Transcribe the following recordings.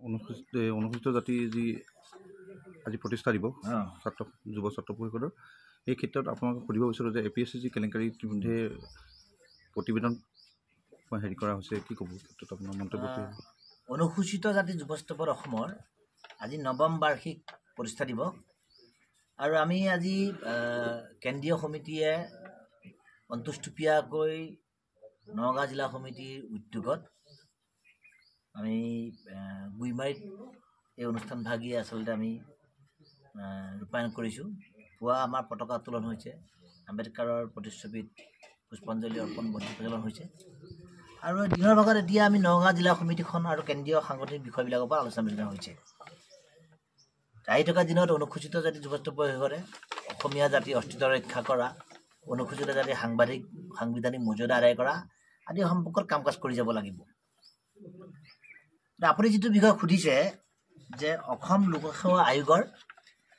অনুসূচিত জাতি যি আজি প্ৰতিষ্ঠা দিব যুৱ ছাত্ৰ পৰিষদৰ এই ক্ষেত্ৰত আপোনালোকক সুধিব বিচাৰোঁ যে APSC যি কেলেংকাৰী ইতিমধ্যে প্ৰতিবেদন হেৰি কৰা হৈছে, কি ক'ব ক্ষেত্ৰত আপোনাৰ মন্তব্য? অনুসূচিত জাতি যুৱ ছাত্ৰ পৰিষদ অসমৰ আজি ৯ম বাৰ্ষিক প্ৰতিষ্ঠা দিৱস আৰু আমি আজি কেন্দ্ৰীয় সমিতিয়ে অন্তুষ্টুপীয়াকৈ নগাঁও জিলা সমিতিৰ উদ্যোগত আমি গুইমাৰীত এই অনুষ্ঠানভাগী আচলতে আমি ৰূপায়ণ কৰিছোঁ। পুৱা আমাৰ পতাকা উত্তোলন হৈছে, আম্বেদকাৰৰ প্ৰতিচ্ছবিত পুষ্পাঞ্জলি অৰ্পণ বন্তি প্ৰজ্বলন হৈছে আৰু দিনৰ ভাগত এতিয়া আমি নগাঁও জিলা সমিতিখন আৰু কেন্দ্ৰীয় সাংগঠনিক বিষয়বিলাকৰ পৰা আলোচনা বিলোচনা হৈছে। আহি থকা দিনত অনুসূচিত জাতি যুৱ ছাত্ৰ পৰিষদে অসমীয়া জাতিৰ অস্তিত্ব ৰক্ষা কৰা, অনুসূচিত জাতিৰ সাংবিধানিক মৰ্যাদা আদায় কৰা আদি সম্পৰ্কত কাম কাজ কৰি যাব লাগিব। আপুনি যিটো বিষয় সুধিছে যে অসম লোকসেৱা আয়োগৰ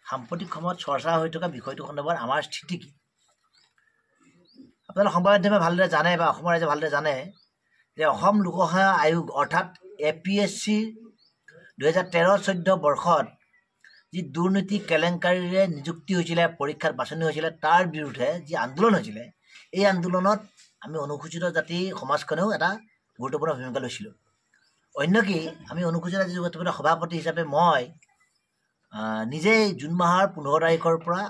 সাম্প্ৰতিক সময়ত চৰ্চা হৈ থকা বিষয়টো সন্দৰ্ভত আমাৰ স্থিতি কি, আপোনালোকে সংবাদ মাধ্যমে ভালদৰে জানে বা অসমৰ ৰাইজে ভালদৰে জানে যে অসম লোকসেৱা আয়োগ অৰ্থাৎ APSC 2013-14 বৰ্ষত যি দুৰ্নীতি কেলেংকাৰীৰে নিযুক্তি হৈছিলে, পৰীক্ষাত বাছনি হৈছিলে, তাৰ বিৰুদ্ধে যি আন্দোলন হৈছিলে, এই আন্দোলনত আমি অনুসূচিত জাতি সমাজখনেও এটা গুৰুত্বপূৰ্ণ ভূমিকা লৈছিলোঁ। অন্য কি আমি অনুসূচিত জাতি যুৱ ছাত্ৰ পৰিষদৰ সভাপতি হিচাপে মই নিজেই জুন মাহৰ 15 তাৰিখৰ পৰা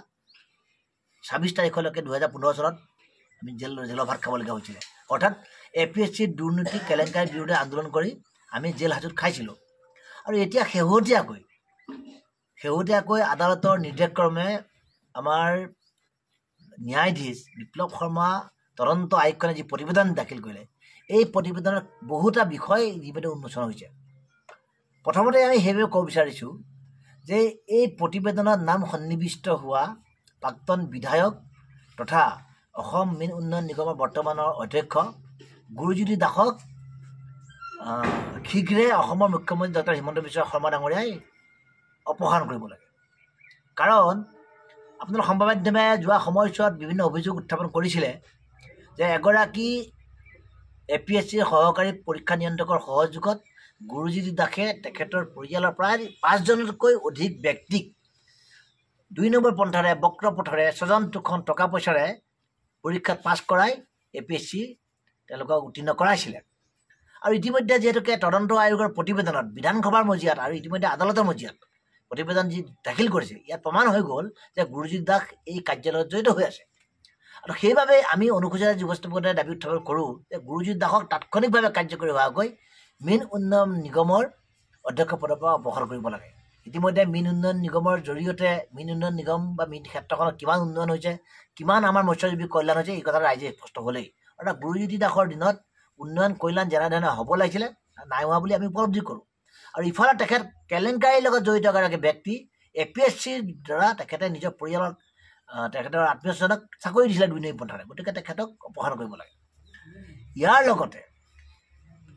26 তাৰিখলৈকে 2015 চনত আমি জেলৰ ভাত খাবলগীয়া হৈছিলে। অৰ্থাৎ APSC দুৰ্নীতি কেলেংকাৰীৰ বিৰুদ্ধে আন্দোলন কৰি আমি জেল হাজত খাইছিলোঁ। আৰু এতিয়া শেহতীয়াকৈ আদালতৰ নিৰ্দেশক্ৰমে আমাৰ ন্যায়াধীশ বিপ্লৱ শৰ্মা তদন্ত আয়োগখনে যি প্ৰতিবেদন দাখিল কৰিলে, এই প্ৰতিবেদনত বহুটা বিষয় ইতিমধ্যে উন্মোচন হৈছে। প্ৰথমতে আমি সেইবাবে ক'ব বিচাৰিছোঁ যে এই প্ৰতিবেদনত নাম সন্নিৱিষ্ট হোৱা প্ৰাক্তন বিধায়ক তথা অসম মীন উন্নয়ন নিগমৰ বৰ্তমানৰ অধ্যক্ষ গুৰুজ্যোতি দাসক শীঘ্ৰে অসমৰ মুখ্যমন্ত্ৰী ডক্টৰ হিমন্ত বিশ্ব শৰ্মা ডাঙৰীয়াই অপসাৰণ কৰিব লাগে। কাৰণ আপোনালোকৰ সংবাদ মাধ্যমে যোৱা সময়ছোৱাত বিভিন্ন অভিযোগ উত্থাপন কৰিছিলে যে এগৰাকী APSCৰ সহকাৰী পৰীক্ষা নিয়ন্ত্ৰকৰ সহযোগত গুৰুজ্যোতি দাসে তেখেতৰ পৰিয়ালৰ প্ৰায় 5জনতকৈ অধিক ব্যক্তিক 2 নম্বৰ পন্থাৰে বক্ৰ পথৰে স্বজন তোষণ টকা পইচাৰে পৰীক্ষাত পাছ কৰাই APSC তেওঁলোকক উত্তীৰ্ণ কৰাইছিলে। আৰু ইতিমধ্যে যিহেতুকে তদন্ত আয়োগৰ প্ৰতিবেদনত বিধানসভাৰ মজিয়াত আৰু ইতিমধ্যে আদালতৰ মজিয়াত প্ৰতিবেদন যি দাখিল কৰিছে, ইয়াত প্ৰমাণ হৈ গ'ল যে গুৰুজ্যোতি দাস এই কাৰ্যালয়ত জড়িত হৈ আছে। আৰু সেইবাবে আমি অনুসূচিত যুৱ ছাত্ৰ পৰিষদে দাবী উত্থাপন কৰোঁ যে গুৰুজ্যোতি দাসক তাৎক্ষণিকভাৱে কাৰ্যকৰী হোৱাকৈ মীন উন্নয়ন নিগমৰ অধ্যক্ষ পদৰ পৰা অপসাৰণ কৰিব লাগে। ইতিমধ্যে মীন উন্নয়ন নিগমৰ জৰিয়তে মীন উন্নয়ন নিগম বা মীন ক্ষেত্ৰখনত কিমান উন্নয়ন হৈছে, কিমান আমাৰ মৎস্যজীৱী কল্যাণ হৈছে, এই কথা ৰাইজে স্পষ্ট হ'লেই। অৰ্থাৎ গুৰুজ্যোতি দাসৰ দিনত উন্নয়ন কল্যাণ যেনেধৰণে হ'ব লাগিছিলে নাই হোৱা বুলি আমি উপলব্ধি কৰোঁ। আৰু ইফালে তেখেত কেলেংকাৰীৰ লগত জড়িত এগৰাকী ব্যক্তি, APSCৰ দ্বাৰা তেখেতে নিজৰ পৰিয়ালৰ তেখেতৰ আত্মীয়স্বজনক চাকৰি দিছিলে 2 নম্বৰ পন্থাৰে, গতিকে তেখেতক অপসাৰণ কৰিব লাগে। ইয়াৰ লগতে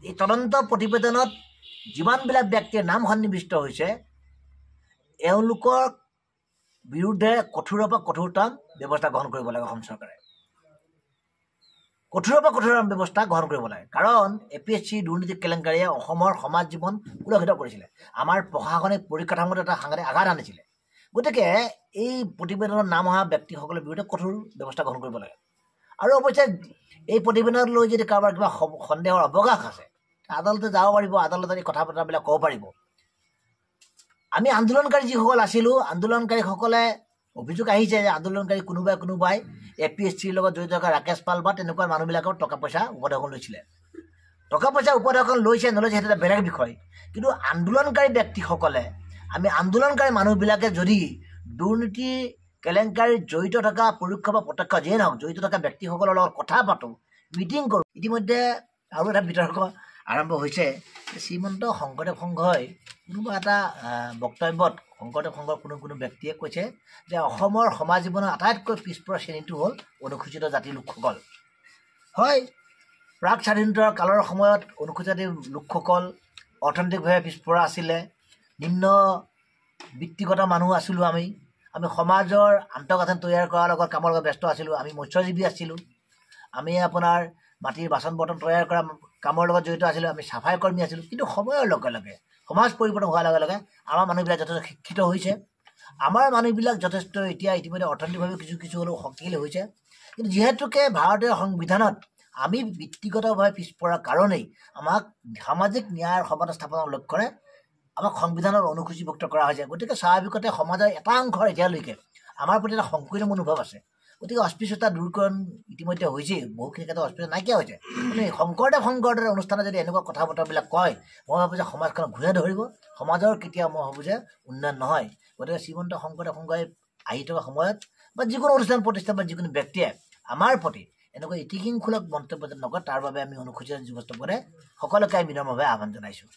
এই তদন্ত প্ৰতিবেদনত যিমানবিলাক ব্যক্তিৰ নাম সন্নিৱিষ্ট হৈছে, এওঁলোকৰ বিৰুদ্ধে কঠোৰৰ পৰা কঠোৰতম ব্যৱস্থা গ্ৰহণ কৰিব লাগে। অসম চৰকাৰে কঠোৰৰ পৰা কঠোৰ ব্যৱস্থা গ্ৰহণ কৰিব লাগে। কাৰণ APSC দুৰ্নীতি কেলেংকাৰীয়ে অসমৰ সমাজ জীৱন সুৰক্ষিত কৰিছিলে, আমাৰ প্ৰশাসনিক পৰিকাঠামোত এটা সাংঘাতিক আঘাত আনিছিলে। গতিকে এই প্ৰতিবেদনত নাম অহা ব্যক্তিসকলৰ বিৰুদ্ধে কঠোৰ ব্যৱস্থা গ্ৰহণ কৰিব লাগে। আৰু অৱশ্যে এই প্ৰতিবেদনক লৈ যদি কাৰোবাৰ কিবা সন্দেহৰ অৱকাশ আছে, আদালতে যাব পাৰিব, আদালতে এই কথা বতৰাবিলাক ক'ব পাৰিব। আমি আন্দোলনকাৰী যিসকল আছিলোঁ, আন্দোলনকাৰীসকলে অভিযোগ আহিছে যে আন্দোলনকাৰী কোনোবাই APSCৰ লগত জড়িত থকা ৰাকেশ পাল বা তেনেকুৱা মানুহবিলাকৰ টকা পইচা উপঢৌকন লৈছিলে। টকা পইচা উপঢৌকন লৈছে নলৈছে সেইটো এটা বেলেগ বিষয়, কিন্তু আন্দোলনকাৰী ব্যক্তিসকলে, আমি আন্দোলনকাৰী মানুহবিলাকে যদি দুৰ্নীতি কেলেংকাৰীত জড়িত থকা পৰোক্ষ বা প্ৰত্যক্ষ যিয়ে নহওক জড়িত থকা ব্যক্তিসকলৰ লগত কথা পাতোঁ, মিটিং কৰোঁ। ইতিমধ্যে আৰু এটা বিতৰ্ক আৰম্ভ হৈছে যে শ্ৰীমন্ত শংকৰদেৱ সংঘই কোনোবা এটা বক্তব্যত শংকৰদেৱ সংঘৰ কোনো ব্যক্তিয়ে কৈছে যে অসমৰ সমাজ জীৱনৰ আটাইতকৈ পিছপৰা শ্ৰেণীটো হ'ল অনুসূচিত জাতিৰ লোকসকল। হয়, প্ৰাক স্বাধীনতাৰ কালৰ সময়ত অনুসূচিত জাতিৰ লোকসকল অৰ্থনৈতিকভাৱে পিছপৰা আছিলে, নিম্ন বৃত্তিগত মানুহ আছিলোঁ। আমি সমাজৰ আন্তঃগাঁথনি তৈয়াৰ কৰাৰ লগত কামৰ লগত ব্যস্ত আছিলোঁ। আমি মৎস্যজীৱী আছিলোঁ, আমি আপোনাৰ মাটিৰ বাচন বৰ্তন তৈয়াৰ কৰা কামৰ লগত জড়িত আছিলোঁ, আমি চাফাই কৰ্মী আছিলোঁ। কিন্তু সময়ৰ লগে লগে সমাজ পৰিৱৰ্তন হোৱাৰ লগে লগে আমাৰ মানুহবিলাক যথেষ্ট শিক্ষিত হৈছে আমাৰ মানুহবিলাক যথেষ্ট এতিয়া ইতিমধ্যে অৰ্থনৈতিকভাৱে কিছু কিছু হ'লেও শক্তিশালী হৈছে কিন্তু যিহেতুকে ভাৰতীয় সংবিধানত আমি ব্যক্তিগতভাৱে পিছপৰাৰ কাৰণেই আমাক সামাজিক ন্যায় সমাজ স্থাপনৰ লক্ষ্যৰে আমাক সংবিধানত অনুসূচীভুক্ত কৰা হৈছে গতিকে স্বাভাৱিকতে সমাজৰ এটা অংশৰ এতিয়ালৈকে আমাৰ প্ৰতি এটা সংকীৰ্ণ মনোভাৱ আছে গতিকে অস্পৃশ্যতা দূৰীকৰণ ইতিমধ্যে হৈছেই বহুখিনি ক্ষেত্ৰত অস্পৃশ্যতা নাইকিয়া হৈছে কিন্তু শংকৰদেৱ অনুষ্ঠানত যদি এনেকুৱা কথা বতৰাবিলাক কয় মই ভাবোঁ যে সমাজখনক ঘূৰে ধৰিব সমাজৰ কেতিয়াও মই ভাবোঁ যে উন্নয়ন নহয় গতিকে শ্ৰীমন্ত শংকৰদেৱ আহি থকা সময়ত বা যিকোনো অনুষ্ঠান প্ৰতিষ্ঠান বা যিকোনো ব্যক্তিয়ে আমাৰ প্ৰতি এনেকুৱা ইতিকিংসুলভ মন্তব্য নকৰে তাৰ বাবে আমি অনুসূচিত যুৱ সকলোকে আমি বিনম্ৰভাৱে আহ্বান জনাইছোঁ